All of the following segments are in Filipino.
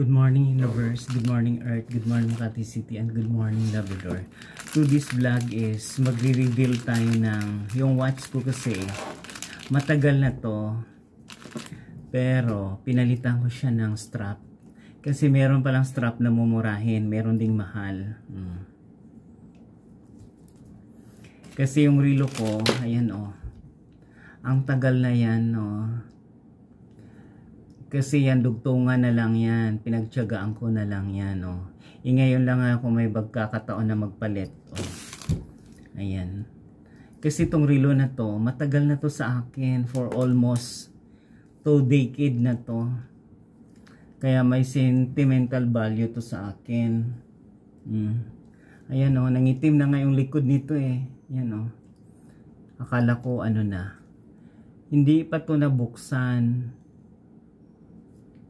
Good morning Universe, good morning Earth, good morning Makati City, and good morning Labrador. To this vlog is magre-reveal tayo ng yung watch ko kasi matagal na to pero pinalitan ko siya ng strap kasi meron palang strap na mumurahin, meron ding mahal. Kasi yung relo ko, ayan ang tagal na yan kasi yan dugtungan na lang yan, pinagtiyagaan ko na lang yan ngayon lang ako may pagkakataon na magpalit ayan, kasi itong relo na to matagal na to sa akin, for almost 2 decade na to, kaya may sentimental value to sa akin. Ayan nangitim na nga yung likod nito yan akala ko na, hindi pa to nabuksan.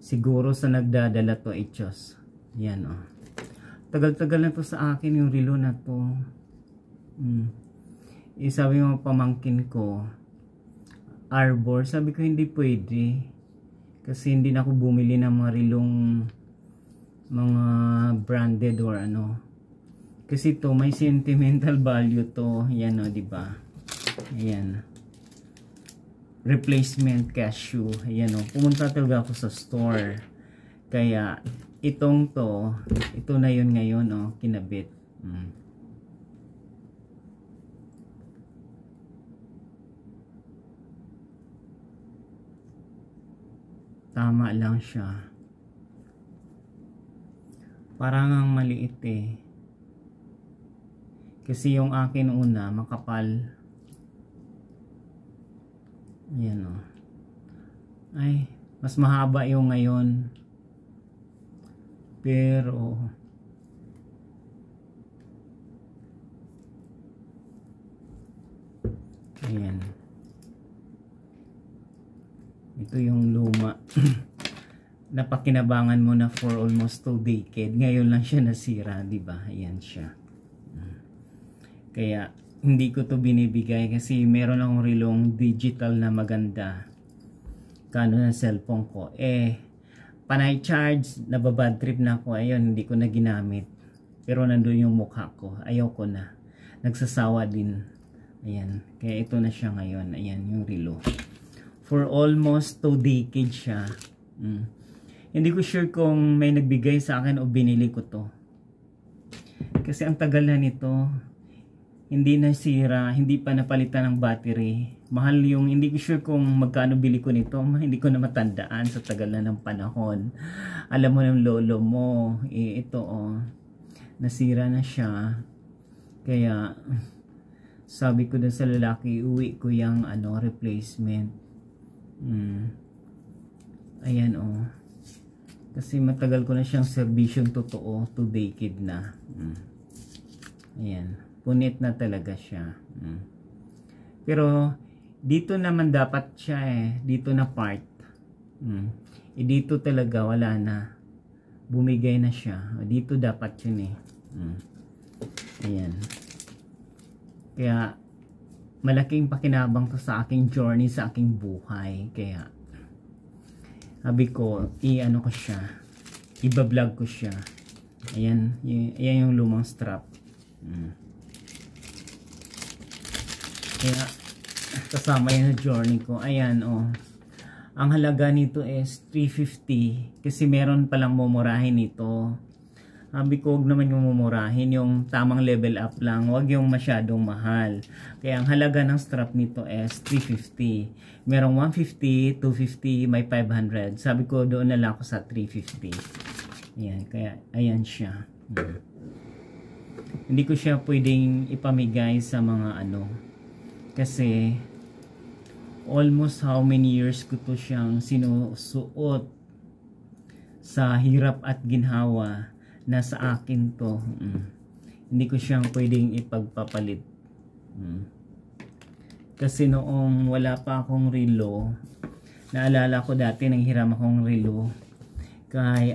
Siguro sa nagdadala to Diyos. Yan tagal-tagal na to sa akin yung relo na to. Sabi mo pamangkin ko, Arbor, sabi ko hindi pwede. Kasi hindi na ako bumili ng mga relong mga branded or Kasi to may sentimental value to. Yan di ba? Ayan. Replacement cashew. Ayan pumunta talaga ako sa store. Kaya itong ito na yun ngayon kinabit. Tama lang siya. Parang ang maliit kasi yung akin una makapal. Ayan ay mas mahaba yung ngayon pero ayan ito yung luma napakinabangan mo na for almost 2 decade, ngayon lang siya nasira, di ba? Ayan siya. Kaya hindi ko to binibigay kasi meron akong relong digital na maganda. Kano na cellphone ko. Panay charge, nababad trip na ako. Ayun, hindi ko na ginamit. Pero nandun yung mukha ko. Ayaw ko na. Nagsasawa din. Ayan. Kaya ito na siya ngayon. Ayan, yung relo. For almost 2 decades siya. Hindi ko sure kung may nagbigay sa akin o binili ko to. Kasi ang tagal na nito. Hindi nasira, hindi pa napalitan ng battery. Mahal yung, hindi ko sure kung magkano bili ko nito. Hindi ko na matandaan sa tagal na ng panahon. Alam mo ng lolo mo, ito nasira na siya. Kaya, sabi ko dun sa lalaki, uwi ko yung replacement. Ayan Kasi matagal ko na siyang serbisyong totoo, 2 decade na. Ayan. Punit na talaga siya. Pero dito naman dapat siya dito na part. Dito talaga wala na. Bumigay na siya. Dito dapat yun Ayan. Kaya malaking pakinabang to sa aking journey, sa aking buhay. Kaya sabi ko, ko siya. Iba-vlog ko siya. Ayan. Ayan yung lumang strap. Kaya kasama yun na journey ko. Ayan ang halaga nito is 350 kasi meron palang mumurahin nito. Sabi ko huwag naman yung mumurahin, yung tamang level up lang, huwag yung masyadong mahal. Kaya ang halaga ng strap nito is 350. Merong 150, 250, may 500. Sabi ko doon na lang ako sa 350. Ayan, kaya ayan siya. Hindi ko siya pwedeng ipamigay sa mga kasi almost how many years ko to siyang sinusuot sa hirap at ginhawa na sa akin to. Hindi ko siyang pwedeng ipagpapalit. Kasi noong wala pa akong relo, naalala ko dati nang hiram akong relo kay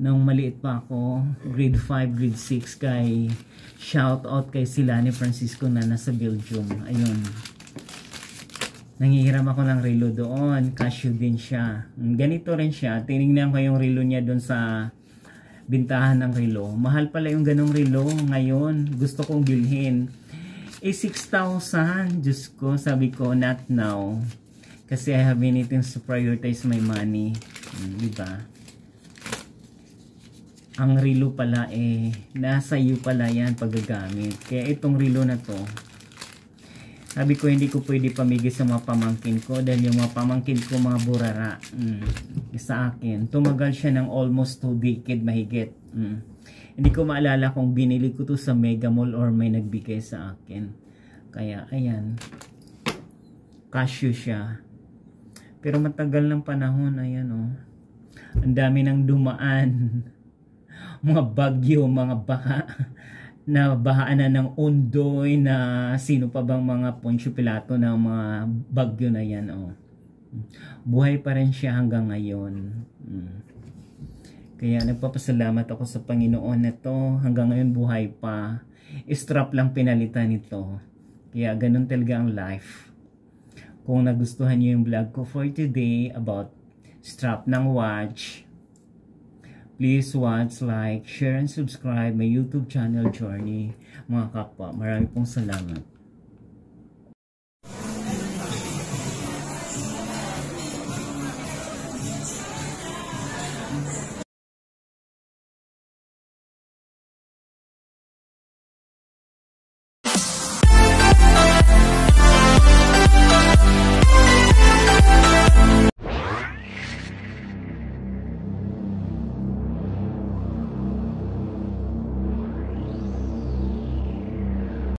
nung maliit pa ako, grade 5, grade 6, kay shout out kay Silani Francisco na nasa Belgium. Ayun. Nangihiram ako ng relo doon. Casio din siya. Ganito rin siya. Tinignan ko yung relo niya doon sa bintahan ng relo. Mahal pala yung ganong relo ngayon. Gusto kong bilhin. 6,000. Diyos ko, sabi ko, not now. Kasi I have anything to prioritize my money. Diba? Ang relo pala nasa iyo pala yan paggagamit. Kaya itong relo na to, sabi ko hindi ko pwede pamigay sa mga pamangkin ko dahil yung mga pamangkin ko mga burara sa akin. Tumagal siya ng almost 2 decade mahigit. Hindi ko maalala kung binili ko to sa Mega Mall or may nagbigay sa akin. Kaya ayan, Casio siya. Pero matagal ng panahon, ayan ang dami nang dumaan. Mga bagyo, mga baha, na bahaan na ng Ondoy, na sino pa bang mga Poncio Pilato ng mga bagyo na yan. Buhay pa rin siya hanggang ngayon. Kaya nagpapasalamat ako sa Panginoon na to, hanggang ngayon buhay pa. Strap lang pinalitan nito. Kaya ganun talaga ang life. Kung nagustuhan niyo yung vlog ko for today about strap ng watch, please watch, like, share, and subscribe my YouTube channel Journey. Mga kapwa, marami pong salamat.